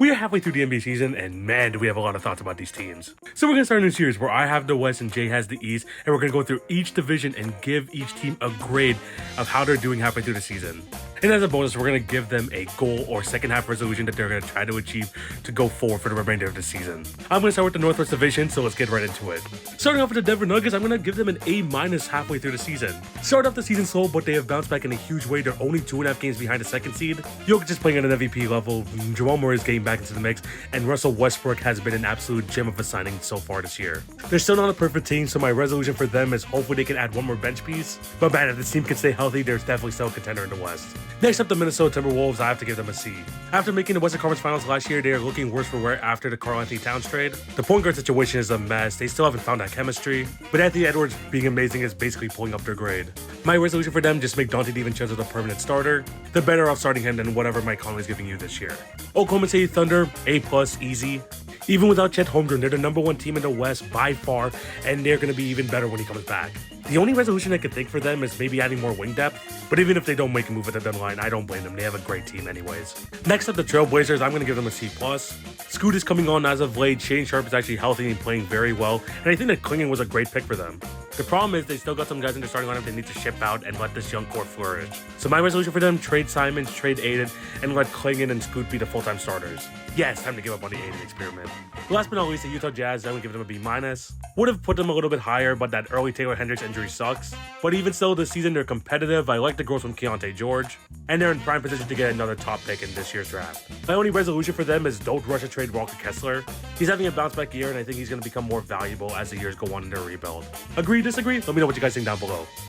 We are halfway through the NBA season, and man, do we have a lot of thoughts about these teams. So we're going to start a new series where I have the West and Jay has the East, and we're going to go through each division and give each team a grade of how they're doing halfway through the season. And as a bonus, we're going to give them a goal or second half resolution that they're going to try to achieve to go forward for the remainder of the season. I'm going to start with the Northwest division, so let's get right into it. Starting off with the Denver Nuggets, I'm going to give them an A- halfway through the season. Started off the season slow, but they have bounced back in a huge way. They're only 2.5 games behind the second seed. Jokic is playing at an MVP level, Jamal Murray is getting back into the mix, and Russell Westbrook has been an absolute gem of a signing so far this year. They're still not a perfect team, so my resolution for them is hopefully they can add one more bench piece. But man, if this team can stay healthy, there's definitely still a contender in the West. Next up, the Minnesota Timberwolves, I have to give them a C. After making the Western Conference Finals last year, they are looking worse for wear after the Karl-Anthony Towns trade. The point guard situation is a mess. They still haven't found that chemistry, but Anthony Edwards being amazing is basically pulling up their grade. My resolution for them, just make Dante DiVincenzo the permanent starter. They're better off starting him than whatever Mike Conley's giving you this year. Oklahoma City Thunder, A+, easy. Even without Chet Holmgren, they're the #1 team in the West by far, and they're going to be even better when he comes back. The only resolution I could think for them is maybe adding more wing depth, but even if they don't make a move at the deadline, I don't blame them. They have a great team anyways. Next up, the Trailblazers, I'm going to give them a C+. Scoot is coming on as of late, Shane Sharp is actually healthy and playing very well, and I think that Klingon was a great pick for them. The problem is they still got some guys in their starting lineup they need to ship out and let this young core flourish. So my resolution for them, trade Simons, trade Aiden, and let Klingon and Scoot be the full-time starters. Yes, time to give up on the Aiden experiment. Last but not least, the Utah Jazz, I'm going to give them a B-. Would have put them a little bit higher, but that early Taylor Hendricks injury sucks. But even still, this season they're competitive. I like the growth from Keontae George, and they're in prime position to get another top pick in this year's draft. My only resolution for them is don't rush to trade Walker Kessler. He's having a bounce back year, and I think he's going to become more valuable as the years go on in their rebuild. Agree, disagree? Let me know what you guys think down below.